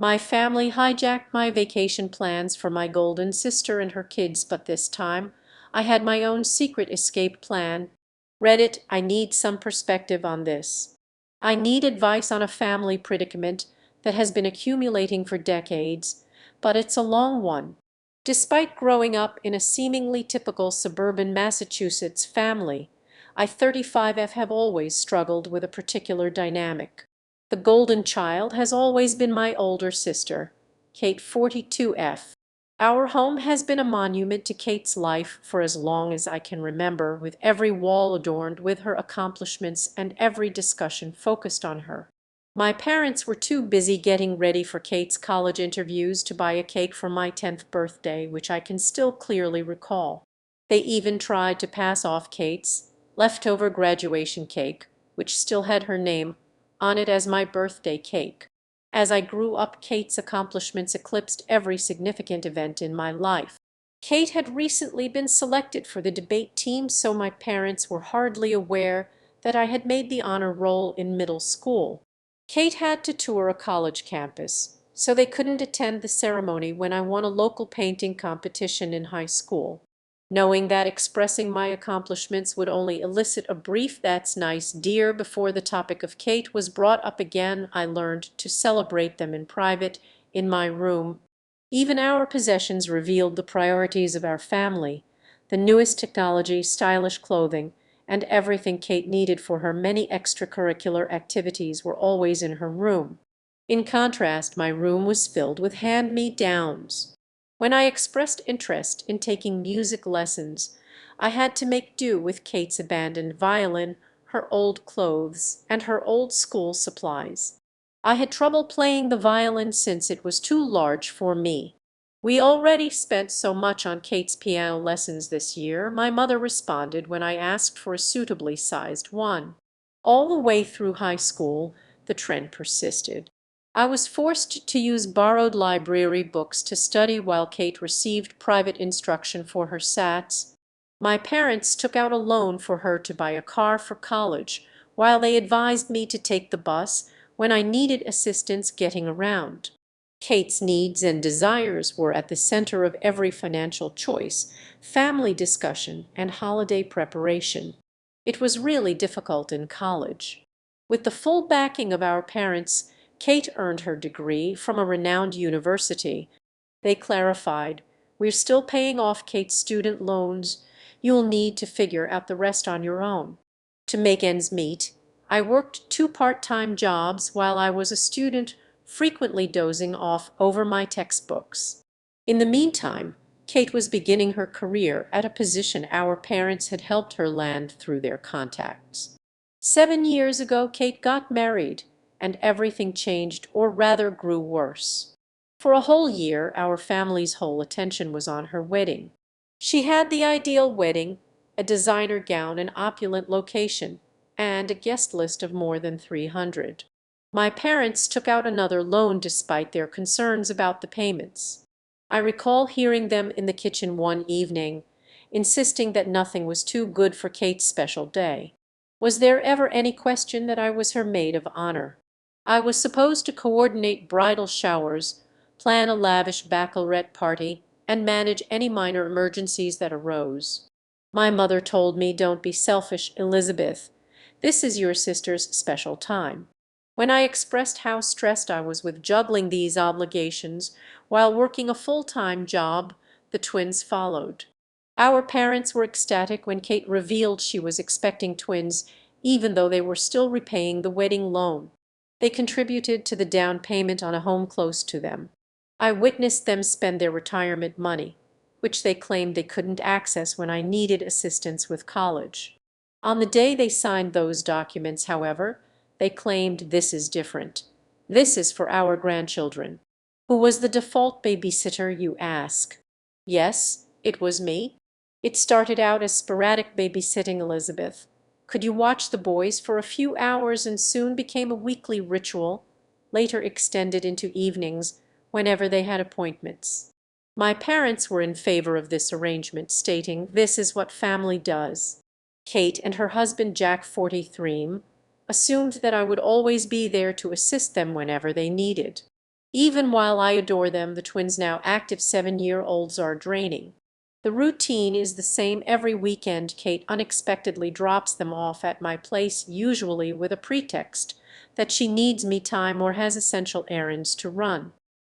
My family hijacked my vacation plans for my golden sister and her kids, but this time I had my own secret escape plan. Reddit, I need some perspective on this. I need advice on a family predicament that has been accumulating for decades, but it's a long one. Despite growing up in a seemingly typical suburban Massachusetts family, I 35F have always struggled with a particular dynamic. The golden child has always been my older sister, Kate 42F. Our home has been a monument to Kate's life for as long as I can remember, with every wall adorned with her accomplishments and every discussion focused on her. My parents were too busy getting ready for Kate's college interviews to buy a cake for my 10th birthday, which I can still clearly recall. They even tried to pass off Kate's leftover graduation cake, which still had her name on it, as my birthday cake. As I grew up, Kate's accomplishments eclipsed every significant event in my life. Kate had recently been selected for the debate team, so my parents were hardly aware that I had made the honor roll in middle school. Kate had to tour a college campus, so they couldn't attend the ceremony when I won a local painting competition in high school. Knowing that expressing my accomplishments would only elicit a brief "that's nice, dear" before the topic of Kate was brought up again, I learned to celebrate them in private, in my room. Even our possessions revealed the priorities of our family. The newest technology, stylish clothing, and everything Kate needed for her many extracurricular activities were always in her room. In contrast, my room was filled with hand-me-downs. When I expressed interest in taking music lessons, I had to make do with Kate's abandoned violin, her old clothes, and her old school supplies. I had trouble playing the violin since it was too large for me. "We already spent so much on Kate's piano lessons this year," my mother responded when I asked for a suitably sized one. All the way through high school, the trend persisted. I was forced to use borrowed library books to study while Kate received private instruction for her SATs. My parents took out a loan for her to buy a car for college, while they advised me to take the bus when I needed assistance getting around. Kate's needs and desires were at the center of every financial choice, family discussion, and holiday preparation. It was really difficult in college. With the full backing of our parents, Kate earned her degree from a renowned university. They clarified, "We're still paying off Kate's student loans. You'll need to figure out the rest on your own." To make ends meet, I worked two part-time jobs while I was a student, frequently dozing off over my textbooks. In the meantime, Kate was beginning her career at a position our parents had helped her land through their contacts. 7 years ago, Kate got married, and everything changed, or rather grew worse. For a whole year, our family's whole attention was on her wedding. She had the ideal wedding, a designer gown, an opulent location, and a guest list of more than 300. My parents took out another loan despite their concerns about the payments. I recall hearing them in the kitchen one evening, insisting that nothing was too good for Kate's special day. Was there ever any question that I was her maid of honor? I was supposed to coordinate bridal showers, plan a lavish baccalaureate party, and manage any minor emergencies that arose. My mother told me, "Don't be selfish, Elizabeth. This is your sister's special time." When I expressed how stressed I was with juggling these obligations while working a full-time job, the twins followed. Our parents were ecstatic when Kate revealed she was expecting twins, even though they were still repaying the wedding loan. They contributed to the down payment on a home close to them. I witnessed them spend their retirement money, which they claimed they couldn't access when I needed assistance with college. On the day they signed those documents, however, they claimed, "This is different. This is for our grandchildren." Who was the default babysitter, you ask? Yes, it was me. It started out as sporadic babysitting, Elizabeth. Could you watch the boys for a few hours, and soon became a weekly ritual, later extended into evenings whenever they had appointments. My parents were in favor of this arrangement, stating, "This is what family does." Kate and her husband Jack 43 assumed that I would always be there to assist them whenever they needed. Even while I adore them, the twins' now active 7-year-olds are draining. The routine is the same every weekend. Kate unexpectedly drops them off at my place, usually with a pretext that she needs me time or has essential errands to run.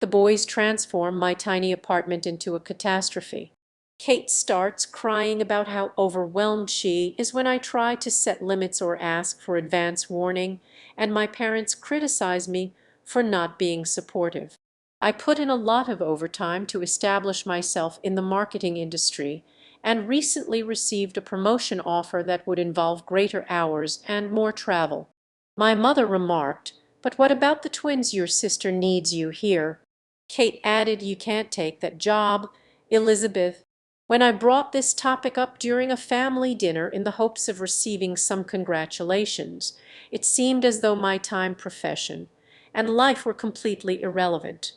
The boys transform my tiny apartment into a catastrophe. Kate starts crying about how overwhelmed she is when I try to set limits or ask for advance warning, and my parents criticize me for not being supportive. I put in a lot of overtime to establish myself in the marketing industry and recently received a promotion offer that would involve greater hours and more travel. My mother remarked, "But what about the twins? Your sister needs you here." Kate added, "You can't take that job, Elizabeth." When I brought this topic up during a family dinner in the hopes of receiving some congratulations, it seemed as though my time, profession, and life were completely irrelevant.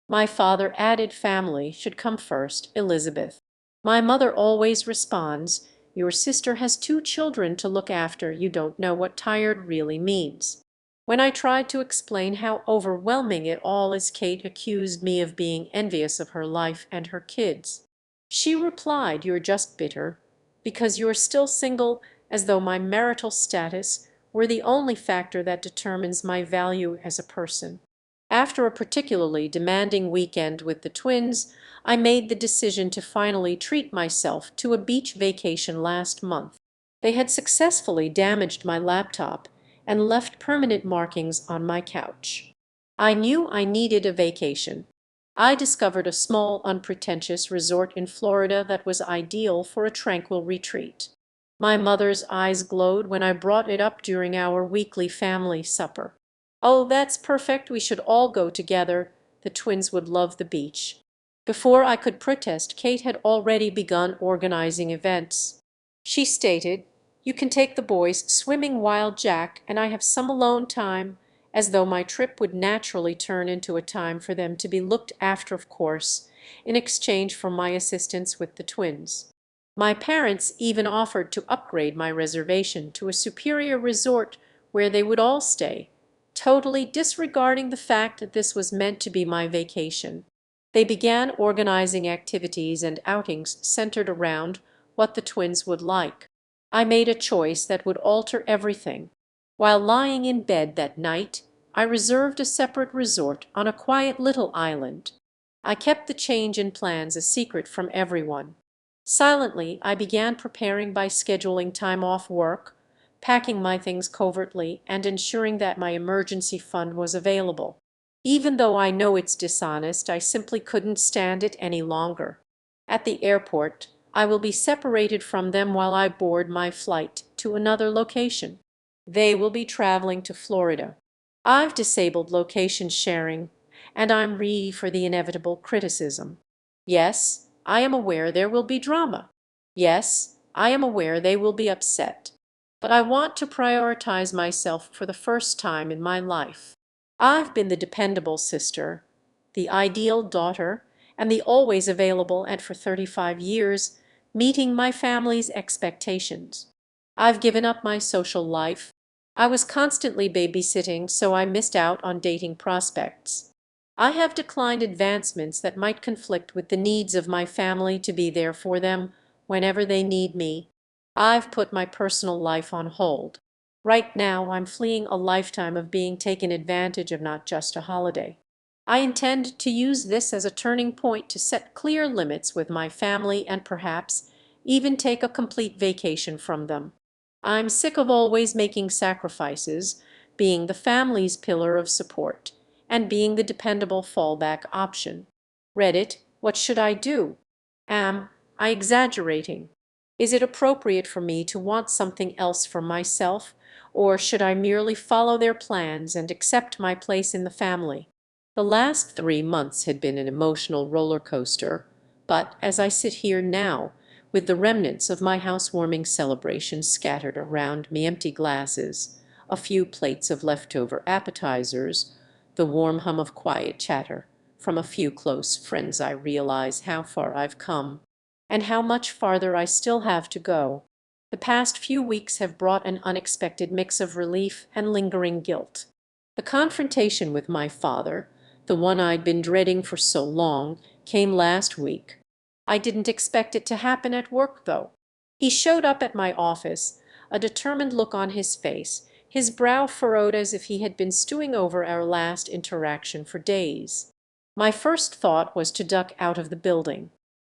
My father added, "Family should come first, Elizabeth." My mother always responds, "Your sister has 2 children to look after. You don't know what tired really means." When I tried to explain how overwhelming it all is, Kate accused me of being envious of her life and her kids. She replied, "You're just bitter because you're still single," as though my marital status were the only factor that determines my value as a person. After a particularly demanding weekend with the twins, I made the decision to finally treat myself to a beach vacation last month. They had successfully damaged my laptop and left permanent markings on my couch. I knew I needed a vacation. I discovered a small, unpretentious resort in Florida that was ideal for a tranquil retreat. My mother's eyes glowed when I brought it up during our weekly family supper. "Oh, that's perfect. We should all go together. The twins would love the beach." Before I could protest, Kate had already begun organizing events. She stated, "You can take the boys swimming while Jack and I have some alone time," as though my trip would naturally turn into a time for them to be looked after, of course, in exchange for my assistance with the twins. My parents even offered to upgrade my reservation to a superior resort where they would all stay, totally disregarding the fact that this was meant to be my vacation. They began organizing activities and outings centered around what the twins would like. I made a choice that would alter everything. While lying in bed that night, I reserved a separate resort on a quiet little island. I kept the change in plans a secret from everyone. Silently, I began preparing by scheduling time off work, packing my things covertly, and ensuring that my emergency fund was available. Even though I know it's dishonest, I simply couldn't stand it any longer. At the airport, I will be separated from them while I board my flight to another location. They will be traveling to Florida. I've disabled location sharing, and I'm ready for the inevitable criticism. Yes, I am aware there will be drama. Yes, I am aware they will be upset. But I want to prioritize myself for the first time in my life. I've been the dependable sister, the ideal daughter, and the always available aunt for 35 years, meeting my family's expectations. I've given up my social life. I was constantly babysitting, so I missed out on dating prospects. I have declined advancements that might conflict with the needs of my family to be there for them whenever they need me. I've put my personal life on hold. Right now, I'm fleeing a lifetime of being taken advantage of, not just a holiday. I intend to use this as a turning point to set clear limits with my family and perhaps even take a complete vacation from them. I'm sick of always making sacrifices, being the family's pillar of support, and being the dependable fallback option. Reddit, what should I do? Am I exaggerating? Is it appropriate for me to want something else for myself, or should I merely follow their plans and accept my place in the family? The last 3 months had been an emotional roller coaster, but as I sit here now, with the remnants of my housewarming celebration scattered around me, empty glasses, a few plates of leftover appetizers, the warm hum of quiet chatter from a few close friends, I realize how far I've come and how much farther I still have to go. The past few weeks have brought an unexpected mix of relief and lingering guilt. The confrontation with my father, The one I'd been dreading for so long came last week. I didn't expect it to happen at work, though. He showed up at my office, a determined look on his face, his brow furrowed as if he had been stewing over our last interaction for days. My first thought was to duck out of the building.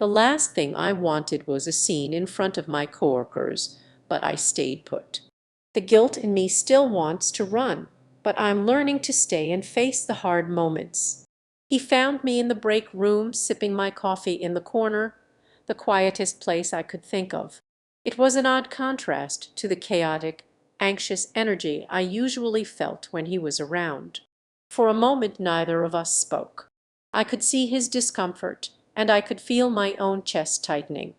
The last thing I wanted was a scene in front of my coworkers, but I stayed put. The guilt in me still wants to run, but I'm learning to stay and face the hard moments. He found me in the break room sipping my coffee in the corner, the quietest place I could think of. It was an odd contrast to the chaotic, anxious energy I usually felt when he was around. For a moment neither of us spoke. I could see his discomfort, and I could feel my own chest tightening.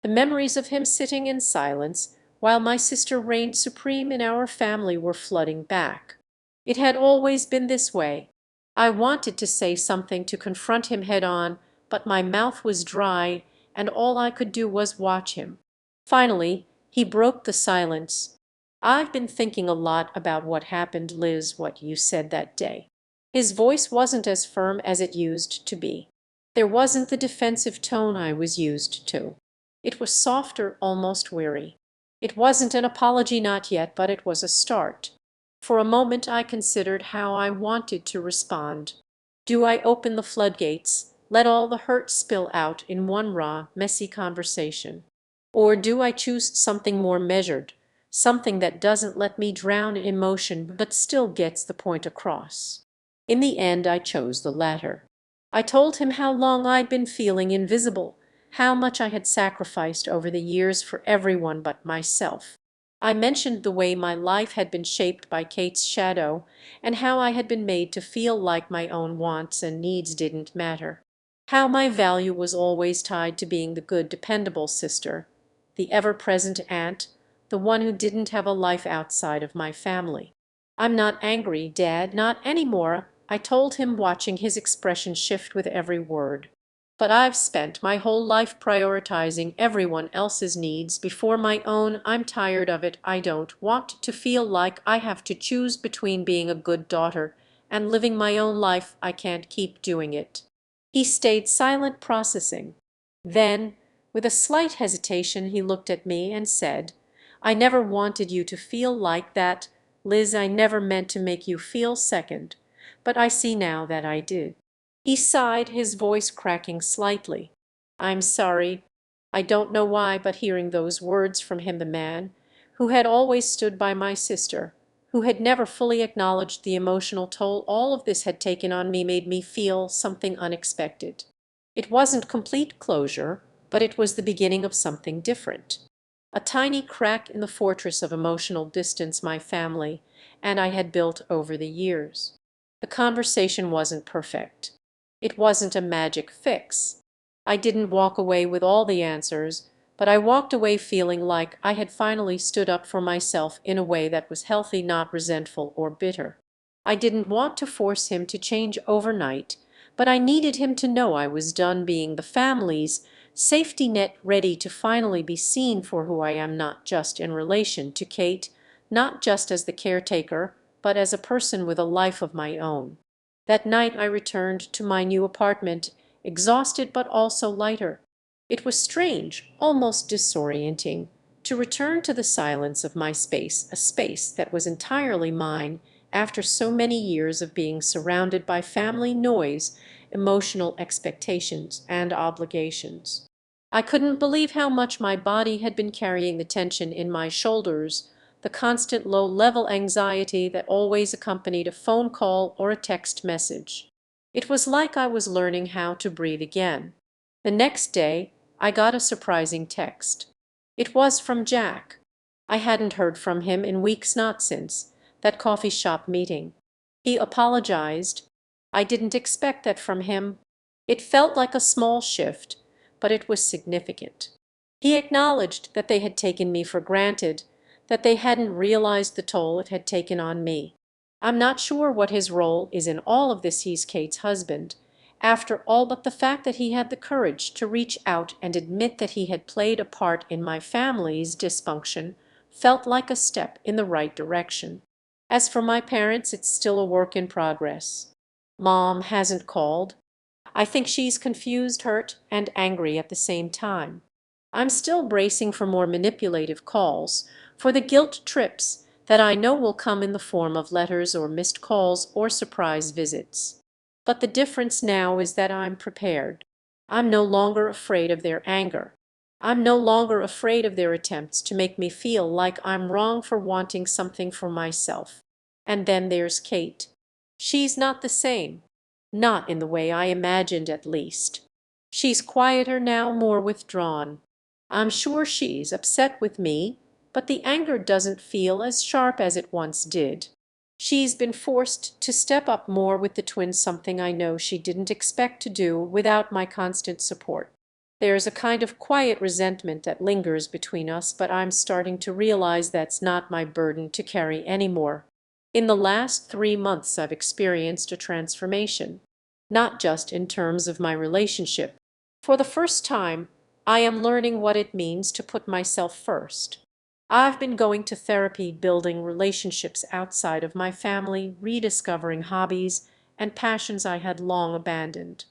The memories of him sitting in silence while my sister reigned supreme in our family were flooding back. It had always been this way. I wanted to say something to confront him head on, but my mouth was dry, and all I could do was watch him. Finally, he broke the silence. "I've been thinking a lot about what happened, Liz, what you said that day." His voice wasn't as firm as it used to be. There wasn't the defensive tone I was used to. It was softer, almost weary. It wasn't an apology, not yet, but it was a start. For a moment I considered how I wanted to respond. Do I open the floodgates, let all the hurt spill out in one raw, messy conversation? Or do I choose something more measured, something that doesn't let me drown in emotion but still gets the point across? In the end, I chose the latter. I told him how long I'd been feeling invisible, how much I had sacrificed over the years for everyone but myself. I mentioned the way my life had been shaped by Kate's shadow, and how I had been made to feel like my own wants and needs didn't matter. How my value was always tied to being the good, dependable sister, the ever-present aunt, the one who didn't have a life outside of my family. "I'm not angry, Dad, not anymore," I told him, watching his expression shift with every word. "But I've spent my whole life prioritizing everyone else's needs before my own. I'm tired of it. I don't want to feel like I have to choose between being a good daughter and living my own life. I can't keep doing it." He stayed silent, processing. Then, with a slight hesitation, he looked at me and said, "I never wanted you to feel like that, Liz. I never meant to make you feel second, but I see now that I did." He sighed, his voice cracking slightly. "I'm sorry. I don't know why, but hearing those words from him, the man who had always stood by my sister, who had never fully acknowledged the emotional toll all of this had taken on me, made me feel something unexpected. It wasn't complete closure, but it was the beginning of something different. A tiny crack in the fortress of emotional distance my family and I had built over the years. The conversation wasn't perfect. It wasn't a magic fix. I didn't walk away with all the answers, but I walked away feeling like I had finally stood up for myself in a way that was healthy, not resentful or bitter. I didn't want to force him to change overnight, but I needed him to know I was done being the family's safety net, ready to finally be seen for who I am, not just in relation to Kate, not just as the caretaker, but as a person with a life of my own. That night I returned to my new apartment, exhausted but also lighter. It was strange, almost disorienting, to return to the silence of my space, a space that was entirely mine after so many years of being surrounded by family noise, emotional expectations, and obligations. I couldn't believe how much my body had been carrying the tension in my shoulders, the constant low-level anxiety that always accompanied a phone call or a text message. It was like I was learning how to breathe again. The next day, I got a surprising text. It was from Jack. I hadn't heard from him in weeks, not since that coffee shop meeting. He apologized. I didn't expect that from him. It felt like a small shift, but it was significant. He acknowledged that they had taken me for granted, that they hadn't realized the toll it had taken on me. I'm not sure what his role is in all of this. He's Kate's husband, after all, but the fact that he had the courage to reach out and admit that he had played a part in my family's dysfunction felt like a step in the right direction. As for my parents, it's still a work in progress. Mom hasn't called. I think she's confused, hurt, and angry at the same time. I'm still bracing for more manipulative calls, for the guilt trips that I know will come in the form of letters or missed calls or surprise visits. But the difference now is that I'm prepared. I'm no longer afraid of their anger. I'm no longer afraid of their attempts to make me feel like I'm wrong for wanting something for myself. And then there's Kate. She's not the same. Not in the way I imagined, at least. She's quieter now, more withdrawn. I'm sure she's upset with me, but the anger doesn't feel as sharp as it once did. She's been forced to step up more with the twins, something I know she didn't expect to do without my constant support. There's a kind of quiet resentment that lingers between us, but I'm starting to realize that's not my burden to carry anymore. In the last 3 months, I've experienced a transformation, not just in terms of my relationship. For the first time, I am learning what it means to put myself first. I've been going to therapy, building relationships outside of my family, rediscovering hobbies and passions I had long abandoned.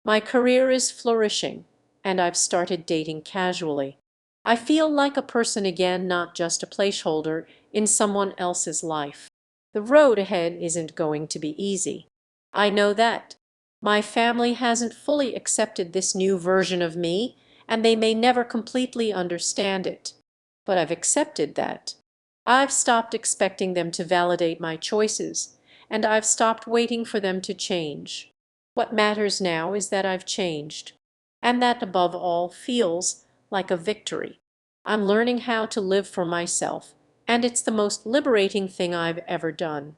My career is flourishing, and I've started dating casually. I feel like a person again, not just a placeholder in someone else's life. The road ahead isn't going to be easy. I know that. My family hasn't fully accepted this new version of me, and they may never completely understand it. But I've accepted that. I've stopped expecting them to validate my choices, and I've stopped waiting for them to change. What matters now is that I've changed, and that above all feels like a victory. I'm learning how to live for myself, and it's the most liberating thing I've ever done.